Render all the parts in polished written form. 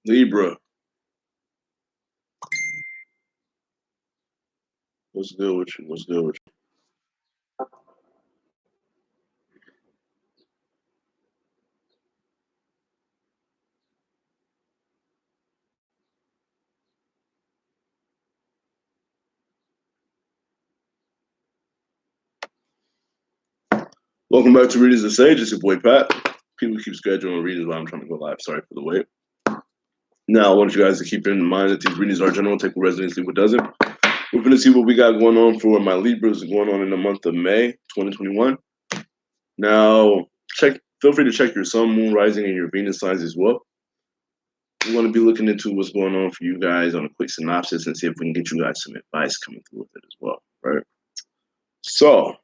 Libra. What's good with you? What's good with you? Welcome back to Readers and Sage. It's your boy Pat. People keep scheduling readings while I'm trying to go live. Sorry for the wait. Now, I want you guys to keep in mind that these readings are general. Take what resonates, leave what doesn't. We're going to see what we got going on for my Libras going on in the month of May 2021. Now, feel free to check your sun, moon, rising, and your Venus signs as well. We want to be looking into what's going on for you guys on a quick synopsis and see if we can get you guys some advice coming through with it as well, right? So,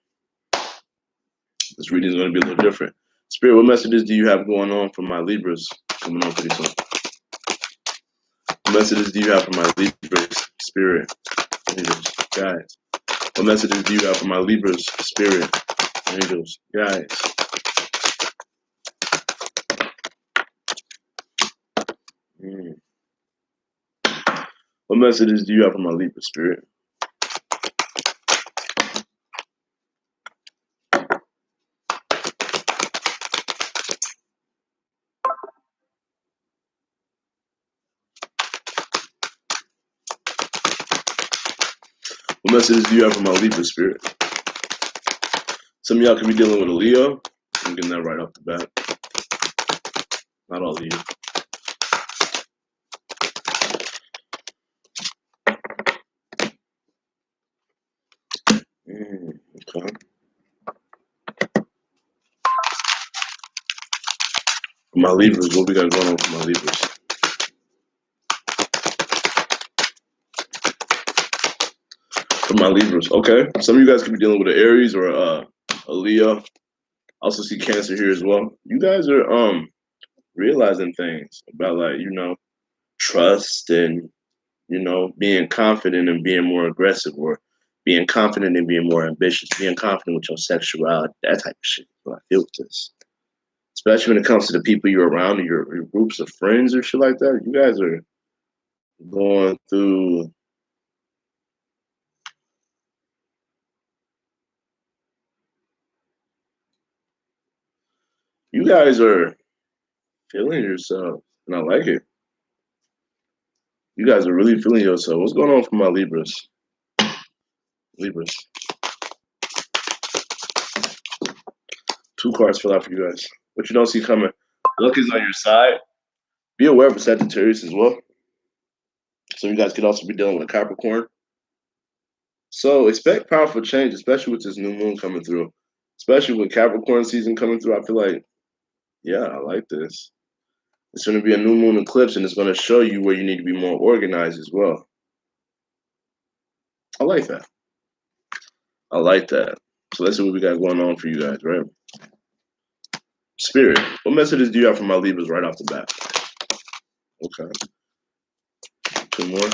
this reading is going to be a little different. Spirit, what messages do you have going on for my Libras coming on pretty soon? What messages do you have for my Libras, Spirit, angels, guides? What messages do you have for my Libras, Spirit, angels, guides? What messages do you have for my Libra, Spirit? What messages do you have for my Libra, Spirit? Some of y'all could be dealing with a Leo. I'm getting that right off the bat. Not all of you. Okay. For my Libras, what we got going on for my Libras? For my Libras, okay. Some of you guys could be dealing with an Aries or a Leo. I also see Cancer here as well. You guys are realizing things about, like, trust and, being confident and being more aggressive, or being confident and being more ambitious, being confident with your sexuality, that type of shit. What I feel with this. Especially when it comes to the people you're around, or your groups of friends or shit like that. You guys are going through. You guys are feeling yourself, and I like it. You guys are really feeling yourself. What's going on for my Libras? Libras. 2 cards fell out for you guys. What you don't see coming. Luck is on your side. Be aware of Sagittarius as well. So you guys could also be dealing with a Capricorn. So expect powerful change, especially with this new moon coming through. Especially with Capricorn season coming through. I feel like, yeah, I like this. It's going to be a new moon eclipse, and it's going to show you where you need to be more organized as well. I like that. I like that. So let's see what we got going on for you guys, right? Spirit, what messages do you have for my Libras right off the bat? Okay. 2 more.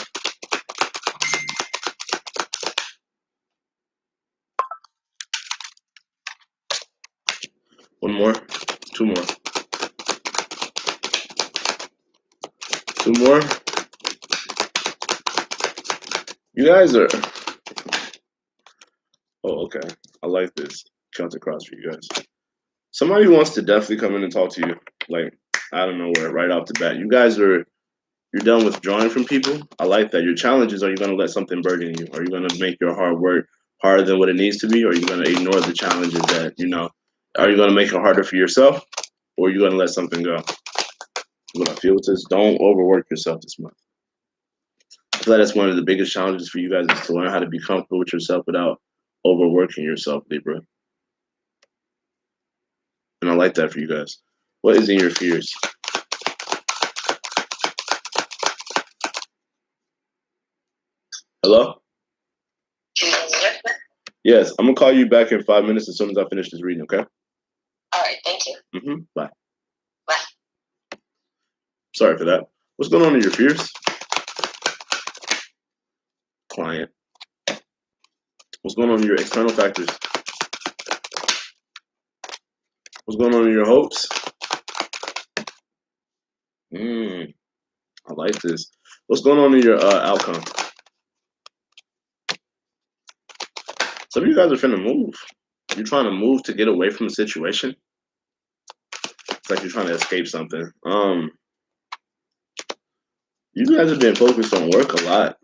One more. 2 more. 2 more. You guys are. Oh, okay. I like this. Count across for you guys. Somebody wants to definitely come in and talk to you. Like, I don't know where, right off the bat. You guys are. You're done withdrawing from people. I like that. Your challenge is, are you going to let something burden you? Are you going to make your hard work harder than what it needs to be? Or are you going to ignore the challenges that, are you going to make it harder for yourself? Or are you going to let something go? What I feel with this, don't overwork yourself this month. I feel like that's one of the biggest challenges for you guys, is to learn how to be comfortable with yourself without overworking yourself, Libra. And I like that for you guys. What is in your fears? Hello? Yes, I'm going to call you back in 5 minutes as soon as I finish this reading, okay? All right, thank you. Bye. Bye. Sorry for that. What's going on in your fears? Client. What's going on in your external factors? What's going on in your hopes? I like this. What's going on in your outcome? Some of you guys are finna move. You're trying to move to get away from the situation. It's like you're trying to escape something. You guys have been focused on work a lot,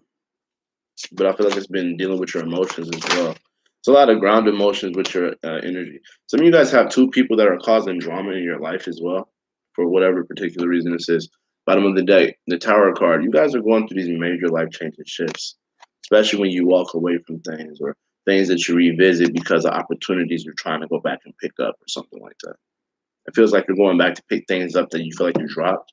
but I feel like it's been dealing with your emotions as well. It's a lot of ground emotions with your energy. Some of you guys have two people that are causing drama in your life as well, for whatever particular reason this is. Bottom of the deck, the Tower card. You guys are going through these major life-changing shifts, especially when you walk away from things or things that you revisit because of opportunities you're trying to go back and pick up or something like that. It feels like you're going back to pick things up that you feel like you dropped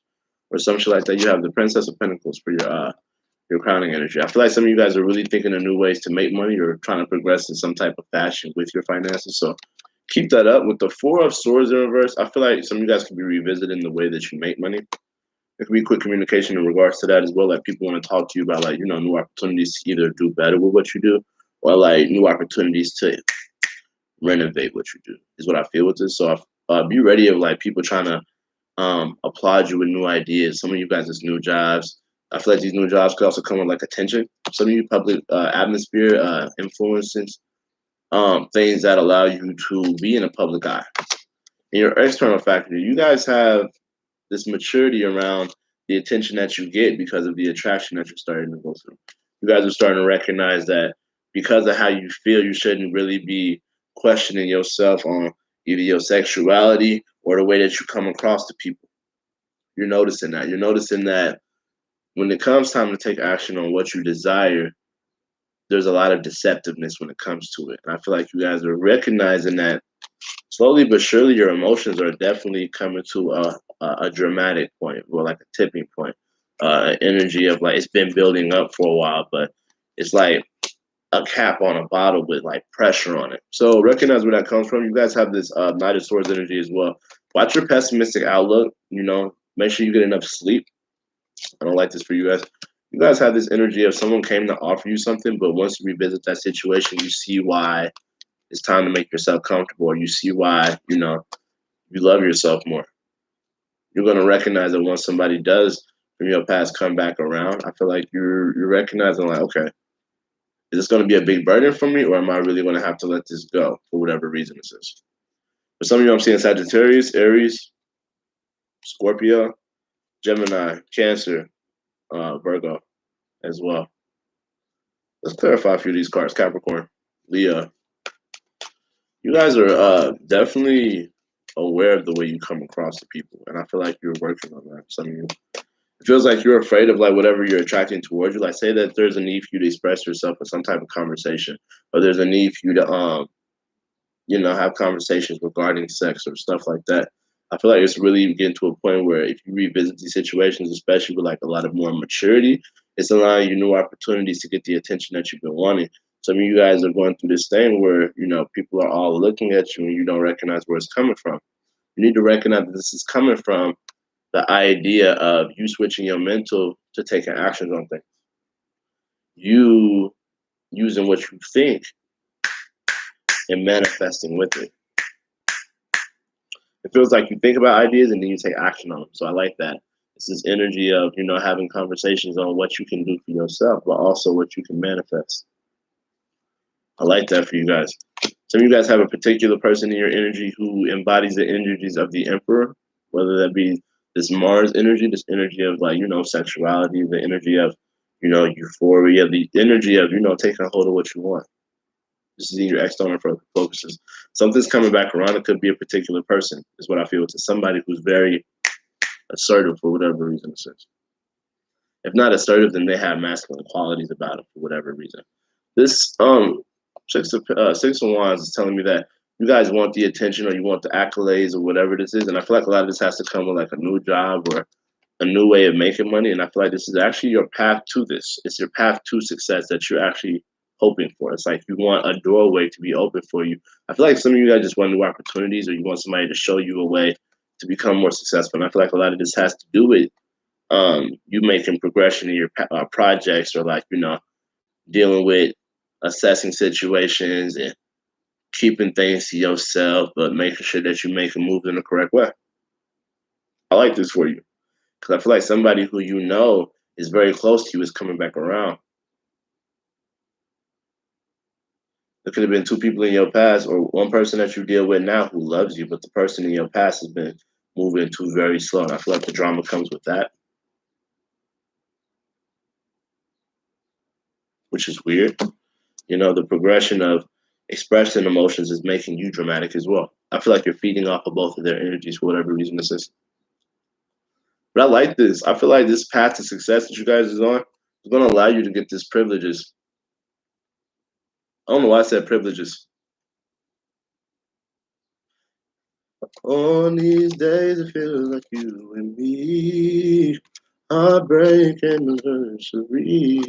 or some shit like that. You have the Princess of Pentacles for your crowning energy. I feel like some of you guys are really thinking of new ways to make money or trying to progress in some type of fashion with your finances. So keep that up. With the Four of Swords in reverse, I feel like some of you guys could be revisiting the way that you make money. There could be quick communication in regards to that as well. Like people want to talk to you about like, new opportunities to either do better with what you do or like new opportunities to renovate what you do is what I feel with this. So be ready of like people trying to applaud you with new ideas. Some of you guys, it's new jobs. I feel like these new jobs could also come with like attention. Some of you public atmosphere influences, things that allow you to be in a public eye. In your external factor, you guys have this maturity around the attention that you get because of the attraction that you're starting to go through. You guys are starting to recognize that because of how you feel, you shouldn't really be questioning yourself on either your sexuality or the way that you come across to people. You're noticing that. You're noticing that when it comes time to take action on what you desire, there's a lot of deceptiveness when it comes to it. And I feel like you guys are recognizing that slowly but surely your emotions are definitely coming to a dramatic point or like a tipping point. Energy of like it's been building up for a while, but it's like a cap on a bottle with like pressure on it. So recognize where that comes from. You guys have this Knight of Swords energy as well. Watch your pessimistic outlook. Make sure you get enough sleep. I don't like this for you guys. You guys have this energy of someone came to offer you something, but once you revisit that situation, you see why it's time to make yourself comfortable. Or you see why, you love yourself more. You're going to recognize that once somebody does from your past come back around, I feel like you're recognizing like, okay, is this going to be a big burden for me or am I really going to have to let this go for whatever reason this is? For some of you, I'm seeing Sagittarius, Aries, Scorpio, Gemini, Cancer, Virgo as well. Let's clarify a few of these cards. Capricorn, Leo. You guys are definitely aware of the way you come across to people. And I feel like you're working on that. Some of you. It feels like you're afraid of like whatever you're attracting towards you. Like say that there's a need for you to express yourself in some type of conversation. Or there's a need for you to have conversations regarding sex or stuff like that. I feel like it's really getting to a point where if you revisit these situations, especially with like a lot of more maturity, it's allowing you new opportunities to get the attention that you've been wanting. Some of you guys are going through this thing where, people are all looking at you and you don't recognize where it's coming from. You need to recognize that this is coming from the idea of you switching your mental to taking actions on things. You using what you think and manifesting with it. It feels like you think about ideas and then you take action on them. So I like that. It's this energy of, having conversations on what you can do for yourself, but also what you can manifest. I like that for you guys. Some of you guys have a particular person in your energy who embodies the energies of the Emperor, whether that be this Mars energy, this energy of like, sexuality, the energy of, euphoria, the energy of, taking a hold of what you want. This is in your external focuses. Something's coming back around. It could be a particular person, is what I feel. It's somebody who's very assertive for whatever reason it is. If not assertive, then they have masculine qualities about them for whatever reason. This Six of Wands is telling me that you guys want the attention or you want the accolades or whatever this is. And I feel like a lot of this has to come with like a new job or a new way of making money. And I feel like this is actually your path to this. It's your path to success that you're actually hoping for. It's like you want a doorway to be open for you. I feel like some of you guys just want new opportunities or you want somebody to show you a way to become more successful. And I feel like a lot of this has to do with you making progression in your projects or like, dealing with assessing situations and keeping things to yourself, but making sure that you make a move in the correct way. I like this for you. Because I feel like somebody who you know is very close to you is coming back around. There could have been two people in your past or one person that you deal with now who loves you, but the person in your past has been moving too very slow. And I feel like the drama comes with that, which is weird. You know, the progression of expressing emotions is making you dramatic as well. I feel like you're feeding off of both of their energies for whatever reason this is. But I like this. I feel like this path to success that you guys is on is going to allow you to get these privileges. I don't know why I said privileges. On these days, it feels like you and me, heartbreak and misery.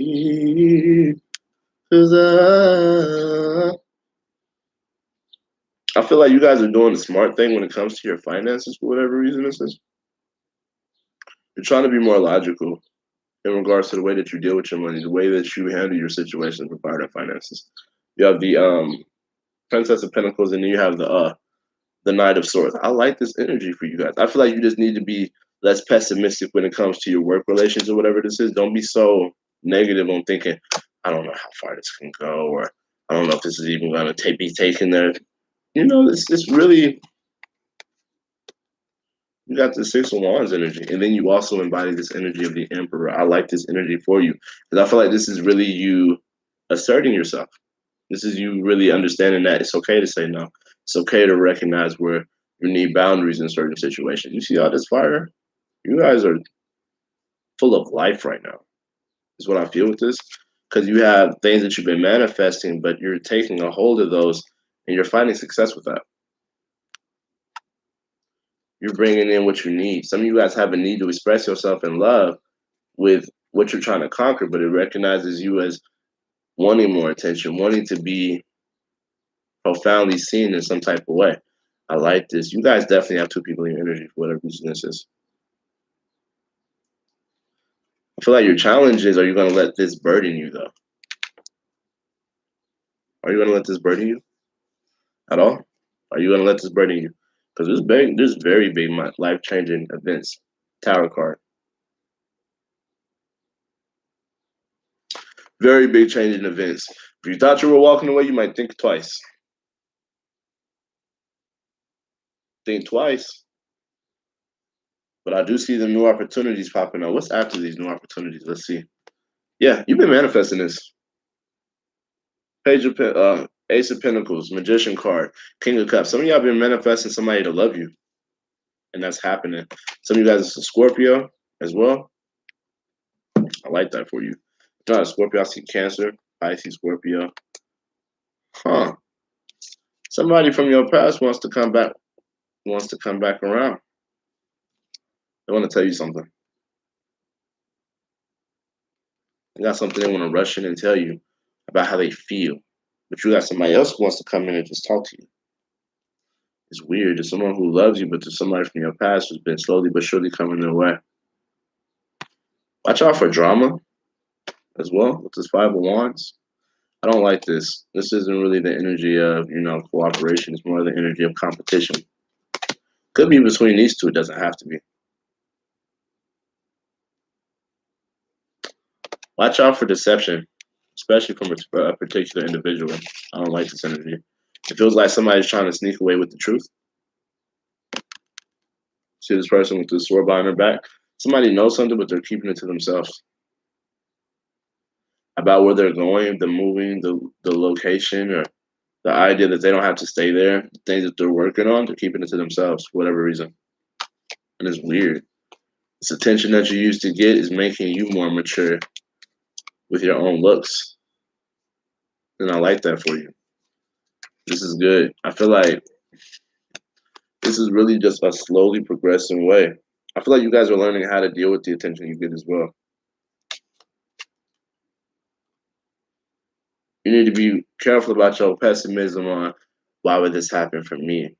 'Cause I feel like you guys are doing the smart thing when it comes to your finances for whatever reason this is. You're trying to be more logical in regards to the way that you deal with your money, the way that you handle your situations regarding finances. You have the Princess of Pentacles, and then you have the Knight of Swords. I like this energy for you guys. I feel like you just need to be less pessimistic when it comes to your work relations or whatever this is. Don't be so negative on thinking, I don't know how far this can go, or I don't know if this is even going to be taken there. You know, it's really, you got the Six of Wands energy, and then you also embody this energy of the Emperor. I like this energy for you because I feel like this is really you asserting yourself. This is you really understanding that it's okay to say no. It's okay to recognize where you need boundaries in certain situations. You see all this fire? You guys are full of life right now, is what I feel with this. Because you have things that you've been manifesting, but you're taking a hold of those and you're finding success with that. You're bringing in what you need. Some of you guys have a need to express yourself in love with what you're trying to conquer, but it recognizes you as wanting more attention, wanting to be profoundly seen in some type of way. I like this. You guys definitely have two people in your energy for whatever reason this is. I feel like your challenge is, are you going to let this burden you, though? Are you going to let this burden you at all? Are you going to let this burden you? Because there's very big life-changing events. Tower card. Very big changing events. If you thought you were walking away, you might think twice. Think twice. But I do see the new opportunities popping up. What's after these new opportunities? Let's see. Yeah, you've been manifesting this. Page of Ace of Pentacles, Magician card, King of Cups. Some of y'all been manifesting somebody to love you, and that's happening. Some of you guys are Scorpio as well. I like that for you. If not a Scorpio, I see Cancer, Pisces, Scorpio. Huh. Somebody from your past wants to come back around. They want to tell you something. They got something they want to rush in and tell you about how they feel. But you got somebody else who wants to come in and just talk to you. It's weird. There's someone who loves you, but there's somebody from your past who's been slowly but surely coming their way. Watch out for drama as well with this Five of Wands. I don't like this. This isn't really the energy of, cooperation. It's more the energy of competition. Could be between these two. It doesn't have to be. Watch out for deception, especially from a particular individual. I don't like this energy. It feels like somebody's trying to sneak away with the truth. See this person with the sword behind their back? Somebody knows something, but they're keeping it to themselves. About where they're going, the moving, the location, or the idea that they don't have to stay there, the things that they're working on, they're keeping it to themselves for whatever reason. And it's weird. This attention that you used to get is making you more mature with your own looks. And I like that for you. This is good. I feel like this is really just a slowly progressing way. I feel like you guys are learning how to deal with the attention you get as well. You need to be careful about your pessimism on why would this happen for me?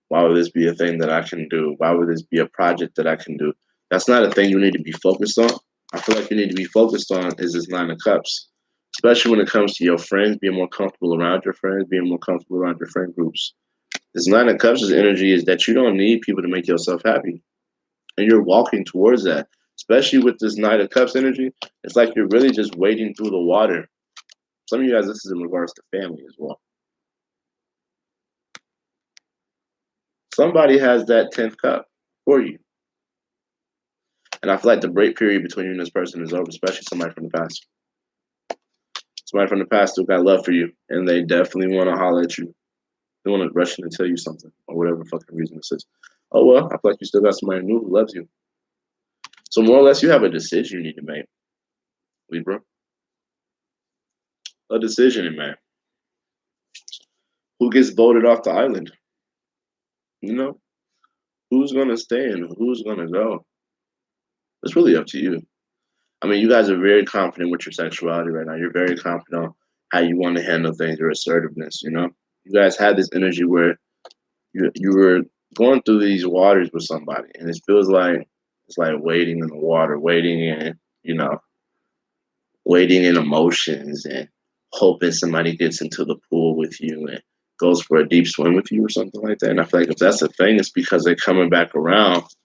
Why would this be a thing that I can do? Why would this be a project that I can do? That's not a thing you need to be focused on. I feel like you need to be focused on is this Nine of Cups, especially when it comes to your friends, being more comfortable around your friends, being more comfortable around your friend groups. This Nine of Cups' energy is that you don't need people to make yourself happy. And you're walking towards that. Especially with this Knight of Cups energy, it's like you're really just wading through the water. Some of you guys, this is in regards to family as well. Somebody has that 10th cup for you. And I feel like the break period between you and this person is over, especially somebody from the past. Somebody from the past still got love for you, and they definitely want to holler at you. They want to rush in and tell you something, or whatever fucking reason this is. Oh, well, I feel like you still got somebody new who loves you. So more or less, you have a decision you need to make, Libra. A decision to make. Who gets voted off the island? You know? Who's going to stay and who's going to go? It's really up to you. I mean, you guys are very confident with your sexuality right now. You're very confident on how you want to handle things, your assertiveness, you know? You guys had this energy where you were going through these waters with somebody, and it feels like it's like wading in the water, wading in, you know, wading in emotions and hoping somebody gets into the pool with you and goes for a deep swim with you or something like that. And I feel like if that's the thing, it's because they're coming back around with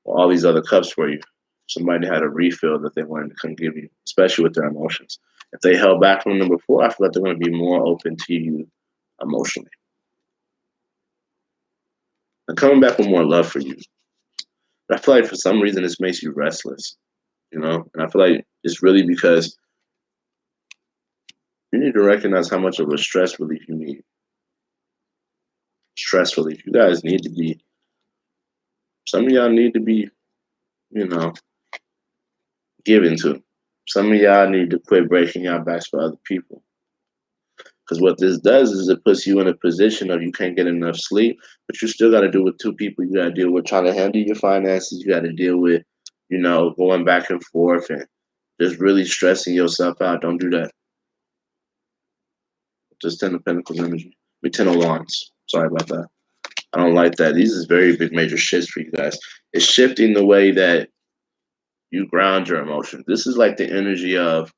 all these other cups for you. Somebody had a refill that they wanted to come give you, especially with their emotions. If they held back from them before, I feel like they're going to be more open to you emotionally. They're coming back with more love for you. But I feel like for some reason this makes you restless, you know? And I feel like it's really because you need to recognize how much of a stress relief you need. Stress relief. You guys need to be, some of y'all need to be, you know, given to. Some of y'all need to quit breaking your backs for other people. Because what this does is it puts you in a position of you can't get enough sleep, but you still got to deal with two people. You got to deal with trying to handle your finances. You got to deal with, you know, going back and forth and just really stressing yourself out. Don't do that. Just 10 of Pentacles energy. 10 of Wands. Sorry about that. I don't like that. These is very big major shifts for you guys. It's shifting the way that you ground your emotions. This is like the energy of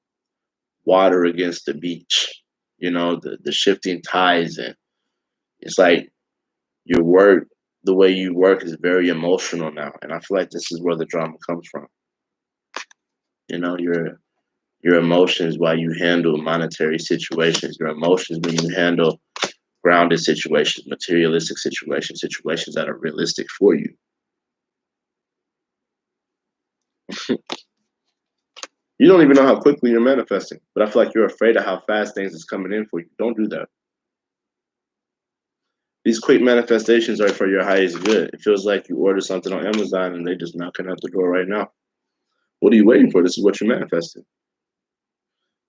water against the beach. You know, the shifting tides, and it's like your work, the way you work is very emotional now. And I feel like this is where the drama comes from. You know, your emotions while you handle monetary situations, your emotions when you handle grounded situations, materialistic situations, situations that are realistic for you. You don't even know how quickly you're manifesting, but I feel like you're afraid of how fast things is coming in for you. Don't do that. These quick manifestations are for your highest good. It feels like you order something on Amazon and they just knocking at the door right now. What are you waiting for? This is what you're manifesting.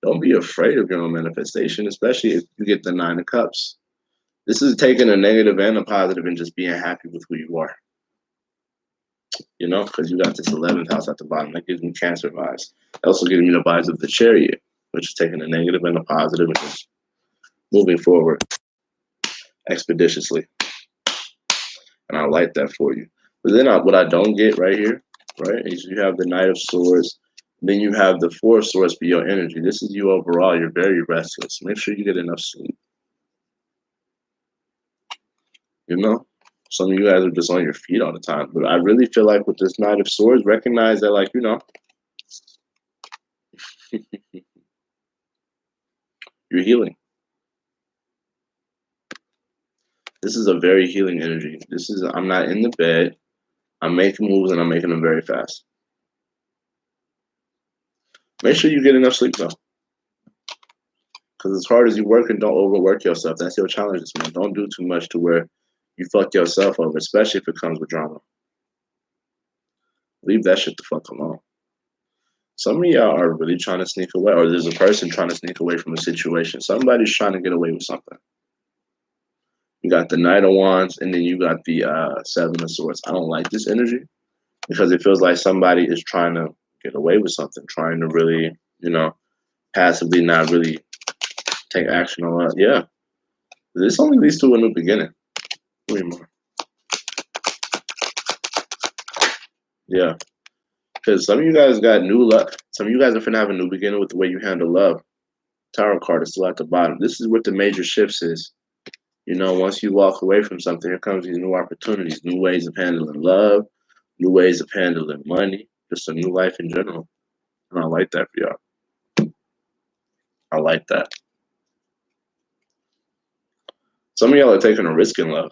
Don't be afraid of your own manifestation, especially if you get the 9 of Cups. This is taking a negative and a positive and just being happy with who you are. You know, because you got this 11th house at the bottom. That gives me Cancer vibes. It also gives me the vibes of the Chariot, which is taking a negative and a positive and just moving forward expeditiously. And I like that for you. But then what I don't get right here, right, is you have the Knight of Swords. Then you have the 4 of Swords be your energy. This is you overall. You're very restless. Make sure you get enough sleep. You know? Some of you guys are just on your feet all the time. But I really feel like with this Knight of Swords, recognize that, like, you know, you're healing. This is a very healing energy. This is, I'm not in the bed. I'm making moves and I'm making them very fast. Make sure you get enough sleep, though. Because as hard as you work, and don't overwork yourself. That's your challenge this month. Don't do too much to where you fuck yourself over, especially if it comes with drama. Leave that shit the fuck alone. Some of y'all are really trying to sneak away, or there's a person trying to sneak away from a situation. Somebody's trying to get away with something. You got the Knight of Wands, and then you got the 7 of Swords. I don't like this energy because it feels like somebody is trying to get away with something, trying to really, you know, passively not really take action on that. Yeah. This only leads to a new beginning. Way more. Yeah. Because some of you guys got new luck. Some of you guys are finna have a new beginning with the way you handle love. Tarot card is still at the bottom. This is what the major shifts is. You know, once you walk away from something, here comes these new opportunities, new ways of handling love, new ways of handling money, just a new life in general. And I like that for y'all. I like that. Some of y'all are taking a risk in love.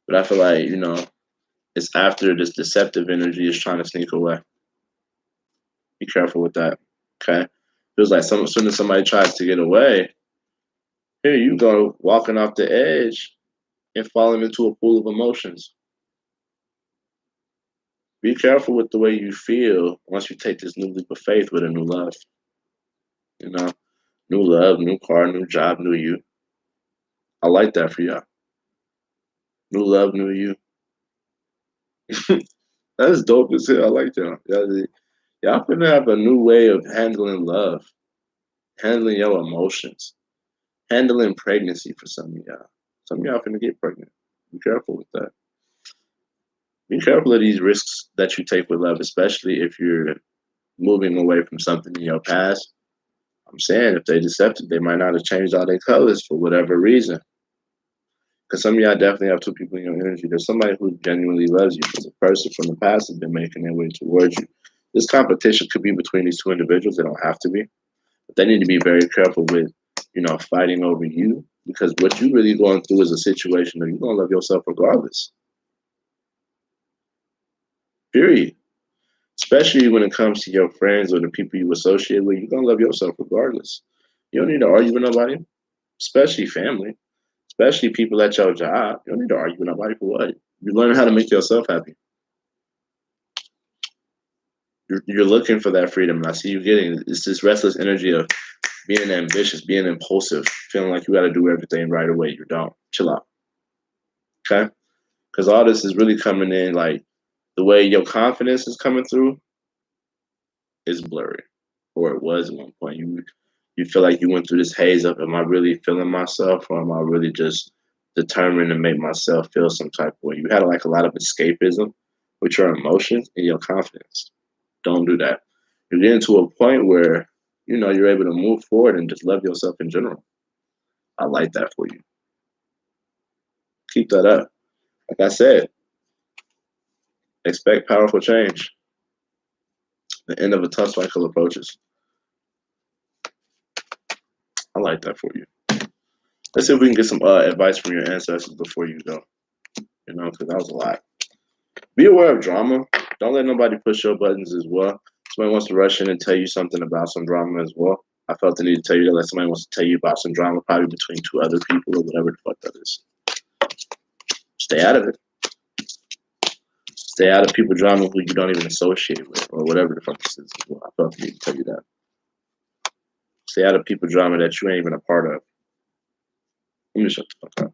But I feel like, you know, it's after this deceptive energy is trying to sneak away. Be careful with that. Okay? Feels like as soon as somebody tries to get away, here you go walking off the edge and falling into a pool of emotions. Be careful with the way you feel once you take this new leap of faith with a new love. You know, new love, new car, new job, new you. I like that for y'all. New love, new you. That's dope as hell. I like y'all. Y'all finna have a new way of handling love, handling your emotions, handling pregnancy for some of y'all. Some of y'all finna get pregnant. Be careful with that. Be careful of these risks that you take with love, especially if you're moving away from something in your past. I'm saying if they deceptive, they might not have changed all their colors for whatever reason. Because some of y'all definitely have two people in your energy. There's somebody who genuinely loves you. There's a person from the past that's been making their way towards you. This competition could be between these two individuals. They don't have to be. But they need to be very careful with, you know, fighting over you. Because what you're really going through is a situation that you're going to love yourself regardless. Period. Especially when it comes to your friends or the people you associate with, you're going to love yourself regardless. You don't need to argue with nobody, especially family. Especially people at your job. You don't need to argue with nobody for what? You're learning how to make yourself happy. You're looking for that freedom, and I see you getting it. It's this restless energy of being ambitious, being impulsive, feeling like you got to do everything right away. You don't. Chill out. Okay? Because all this is really coming in, like, the way your confidence is coming through is blurry. Or it was at one point. You feel like you went through this haze of, am I really feeling myself, or am I really just determined to make myself feel some type of way? You had like a lot of escapism with your emotions and your confidence. Don't do that. You're getting to a point where, you know, you're able to move forward and just love yourself in general. I like that for you. Keep that up. Like I said, expect powerful change. The end of a tough cycle approaches. I like that for you. Let's see if we can get some advice from your ancestors before you go. You know, because that was a lot. Be aware of drama. Don't let nobody push your buttons as well. Somebody wants to rush in and tell you something about some drama as well. I felt the need to tell you that. Like somebody wants to tell you about some drama, probably between two other people or whatever the fuck that is. Stay out of it. Stay out of people drama who you don't even associate with or whatever the fuck this is as well. I felt the need to tell you that. Stay out of people drama that you ain't even a part of. Let me shut the fuck up.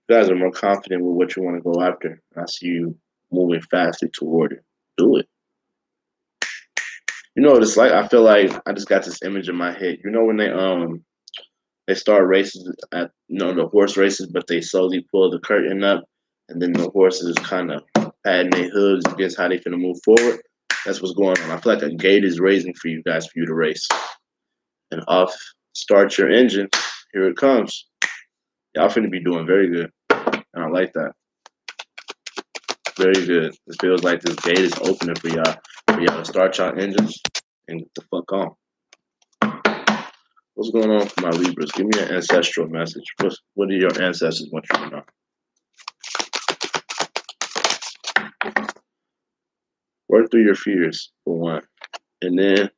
You guys are more confident with what you want to go after. I see you moving fastly toward it. Do it. You know what it's like? I feel like I just got this image in my head. You know when they start races at, you know, the horse races, but they slowly pull the curtain up, and then the horses kind of patting their hooves against how they finna move forward. That's what's going on. I feel like a gate is raising for you guys for you to race. And off start your engine. Here it comes. Y'all finna be doing very good. And I like that. Very good. It feels like this gate is opening for y'all to start y'all engines and get the fuck on. What's going on for my Libras? Give me an ancestral message. What do your ancestors want you to know? Work through your fears, for one. And then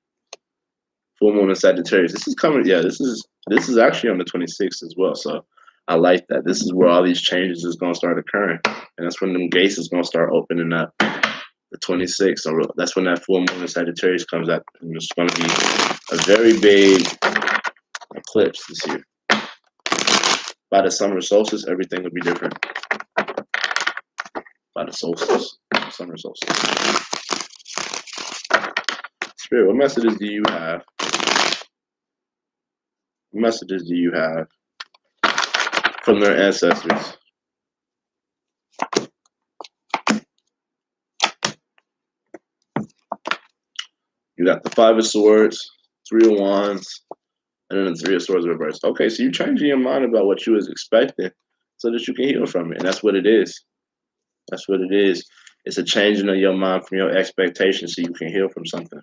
full moon in Sagittarius. This is coming, yeah, this is actually on the 26th as well. So I like that. This is where all these changes is gonna start occurring. And that's when them gates is gonna start opening up. The 26th. So that's when that full moon in Sagittarius comes out. And it's gonna be a very big eclipse this year. By the summer solstice, everything will be different. By the solstice, summer solstice. Spirit, what messages do you have? What messages do you have from their ancestors? You got the Five of Swords, Three of Wands, and then the Three of Swords reversed. Okay, so you're changing your mind about what you was expecting, so that you can heal from it. And that's what it is. That's what it is. It's a changing of your mind from your expectations so you can heal from something.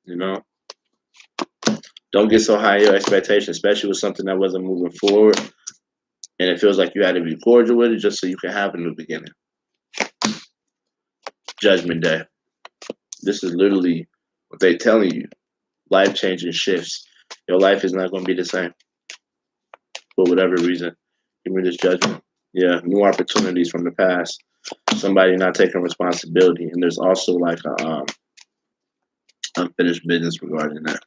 You know? Don't get so high in your expectations, especially with something that wasn't moving forward. And it feels like you had to be cordial with it just so you can have a new beginning. Judgment Day. This is literally what they're telling you. Life-changing shifts. Your life is not going to be the same. For whatever reason. Give me this judgment. Yeah, new opportunities from the past. Somebody not taking responsibility. And there's also like a unfinished business regarding that.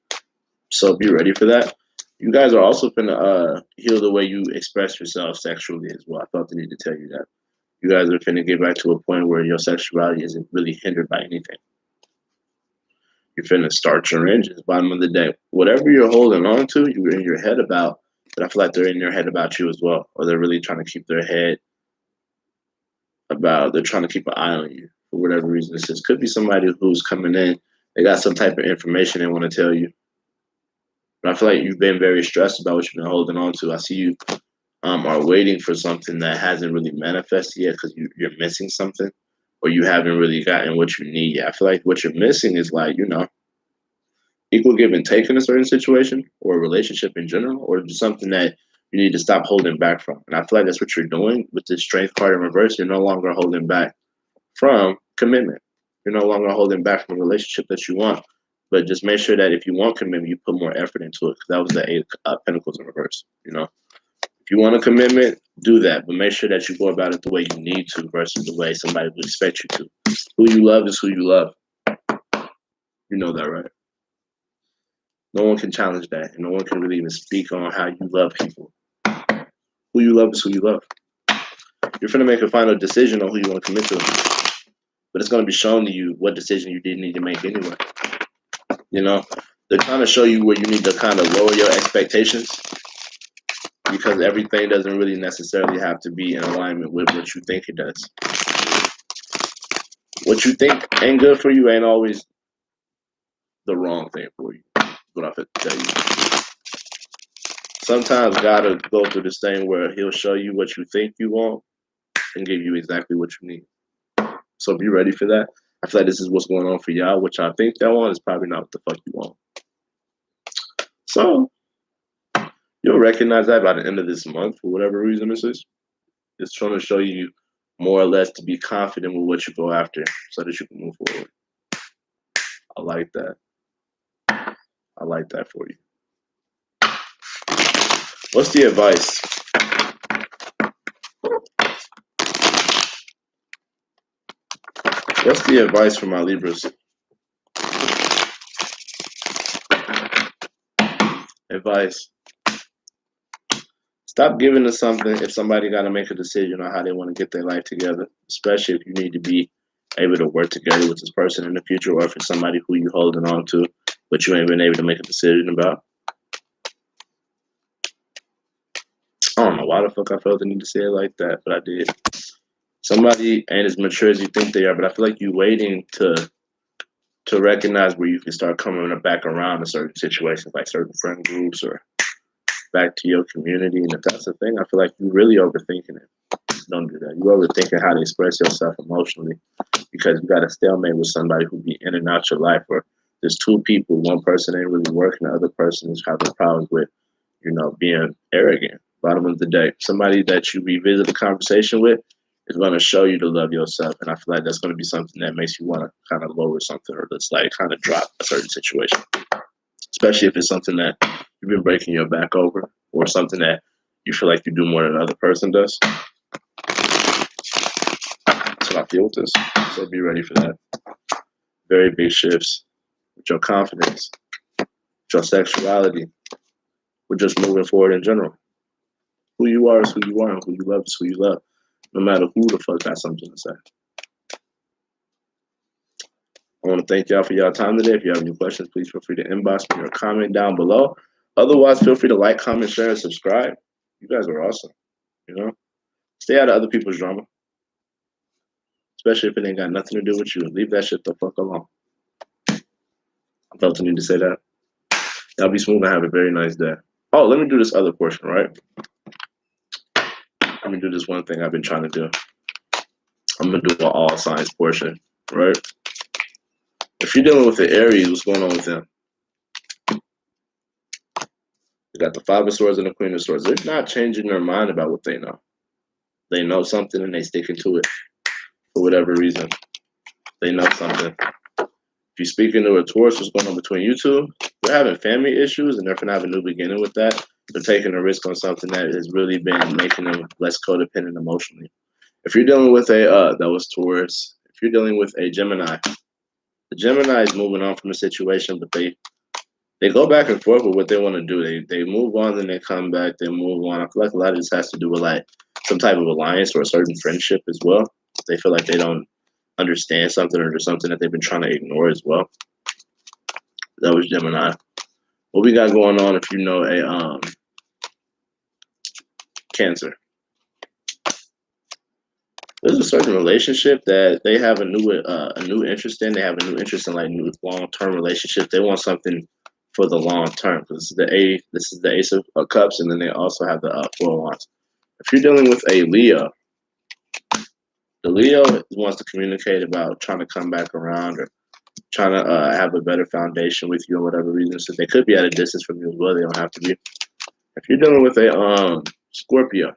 So be ready for that. You guys are also going to heal the way you express yourself sexually as well. I felt the need to tell you that. You guys are going to get back to a point where your sexuality isn't really hindered by anything. You're finna start your engines. Bottom of the day, whatever you're holding on to, you're in your head about, but I feel like they're in your head about you as well. Or they're really trying to keep their head about, they're trying to keep an eye on you for whatever reason. This could be somebody who's coming in, they got some type of information they want to tell you. But I feel like you've been very stressed about what you've been holding on to. I see you are waiting for something that hasn't really manifested yet because you're missing something, or you haven't really gotten what you need yet. I feel like what you're missing is like, you know, equal give and take in a certain situation or a relationship in general, or just something that you need to stop holding back from. And I feel like that's what you're doing with this strength card in reverse. You're no longer holding back from commitment. You're no longer holding back from a relationship that you want. But just make sure that if you want commitment, you put more effort into it. Because that was the 8 of Pentacles in reverse. You know, if you want a commitment, do that. But make sure that you go about it the way you need to versus the way somebody would expect you to. Who you love is who you love. You know that, right? No one can challenge that. And no one can really even speak on how you love people. Who you love is who you love. You're going to make a final decision on who you want to commit to. But it's going to be shown to you what decision you didn't need to make anyway. You know, they're trying to show you where you need to kind of lower your expectations, because everything doesn't really necessarily have to be in alignment with what you think it does. What you think ain't good for you ain't always the wrong thing for you. That's what I have to tell you. Sometimes God will go through this thing where he'll show you what you think you want and give you exactly what you need. So be ready for that. I feel like this is what's going on for y'all. What y'all think y'all want is probably not what the fuck you want. So you'll recognize that by the end of this month for whatever reason this is. It's trying to show you more or less to be confident with what you go after so that you can move forward. I like that. I like that for you. What's the advice? What's the advice for my Libras? Advice. Stop giving to something if somebody got to make a decision on how they want to get their life together, especially if you need to be able to work together with this person in the future, or if it's somebody who you're holding on to, but you ain't been able to make a decision about. I don't know why the fuck I felt the need to say it like that, but I did. Somebody ain't as mature as you think they are, but I feel like you're waiting to recognize where you can start coming back around to certain situations, like certain friend groups or back to your community. And if that's the thing, I feel like you're really overthinking it. Don't do that. You're overthinking how to express yourself emotionally, because you got a stalemate with somebody who be in and out your life, where there's two people, one person ain't really working, the other person is having problems with, you know, being arrogant. Bottom of the day, somebody that you revisit the conversation with is going to show you to love yourself. And I feel like that's going to be something that makes you want to kind of lower something, or just like kind of drop a certain situation, especially if it's something that you've been breaking your back over, or something that you feel like you do more than another person does. That's what I feel with this. So be ready for that. Very big shifts with your confidence, with your sexuality, with just moving forward in general. Who you are is who you are, and who you love is who you love, no matter who the fuck got something to say. I want to thank y'all for y'all time today. If you have any questions, please feel free to inbox me or comment down below. Otherwise, feel free to like, comment, share, and subscribe. You guys are awesome. You know, stay out of other people's drama, especially if it ain't got nothing to do with you. Leave that shit the fuck alone. I felt the need to say that. Y'all be smooth and have a very nice day. Oh, let me do this other portion, right? Let me do this one thing I've been trying to do. I'm going to do an all signs portion, right? If you're dealing with the Aries, what's going on with them? You got the Five of Swords and the Queen of Swords. They're not changing their mind about what they know. They know something and they sticking to it for whatever reason. They know something. If you're speaking to a Taurus, what's going on between you two? They're having family issues and they're going to have a new beginning with that. They're taking a risk on something that has really been making them less codependent emotionally. If you're dealing with that was Taurus. If you're dealing with a Gemini, the Gemini is moving on from the situation, but they go back and forth with what they want to do. They move on, then they come back, they move on. I feel like a lot of this has to do with like some type of alliance or a certain friendship as well. They feel like they don't understand something or there's something that they've been trying to ignore as well. That was Gemini. What we got going on if you know a Cancer? There's a certain relationship that they have a new interest in. They have a new interest in like new long-term relationship. They want something for the long term. This is the Ace of Cups, and then they also have the Four of Wands. If you're dealing with a Leo, the Leo wants to communicate about trying to come back around or trying to have a better foundation with you or whatever reason. So they could be at a distance from you as well. They don't have to be. If you're dealing with a Scorpio,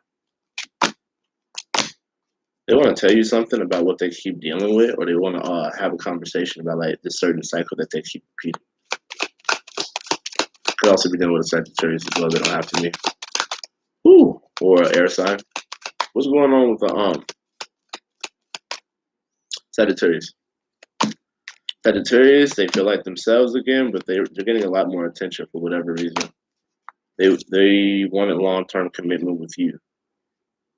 they want to tell you something about what they keep dealing with, or they want to have a conversation about like this certain cycle that they keep repeating. Could also be dealing with a Sagittarius as well. They don't have to be. Ooh, or an air sign. What's going on with the Sagittarius? Sagittarius, they feel like themselves again, but they're getting a lot more attention for whatever reason. They want a long-term commitment with you,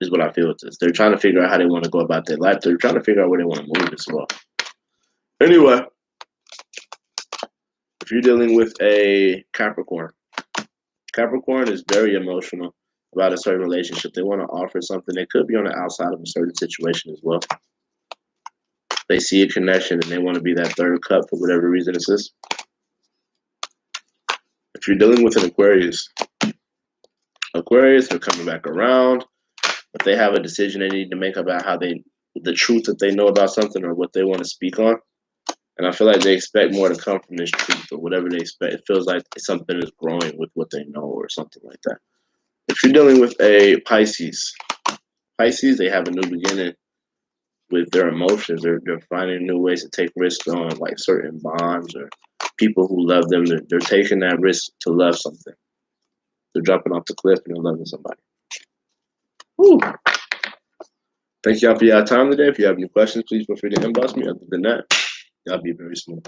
is what I feel with this. They're trying to figure out how they want to go about their life. They're trying to figure out where they want to move as well. Anyway, if you're dealing with a Capricorn, Capricorn is very emotional about a certain relationship. They want to offer something. They could be on the outside of a certain situation as well. They see a connection and they want to be that third cup for whatever reason it is. If you're dealing with an Aquarius, they're coming back around, but they have a decision they need to make about how the truth that they know about something or what they want to speak on. And I feel like they expect more to come from this truth or whatever they expect. It feels like something is growing with what they know or something like that. If you're dealing with a Pisces, they have a new beginning with their emotions. They're finding new ways to take risks on like certain bonds or people who love them. They're taking that risk to love something. They're jumping off the cliff and they're loving somebody. Woo. Thank y'all for your time today. If you have any questions, please feel free to inbox me. Other than that, y'all be very smooth.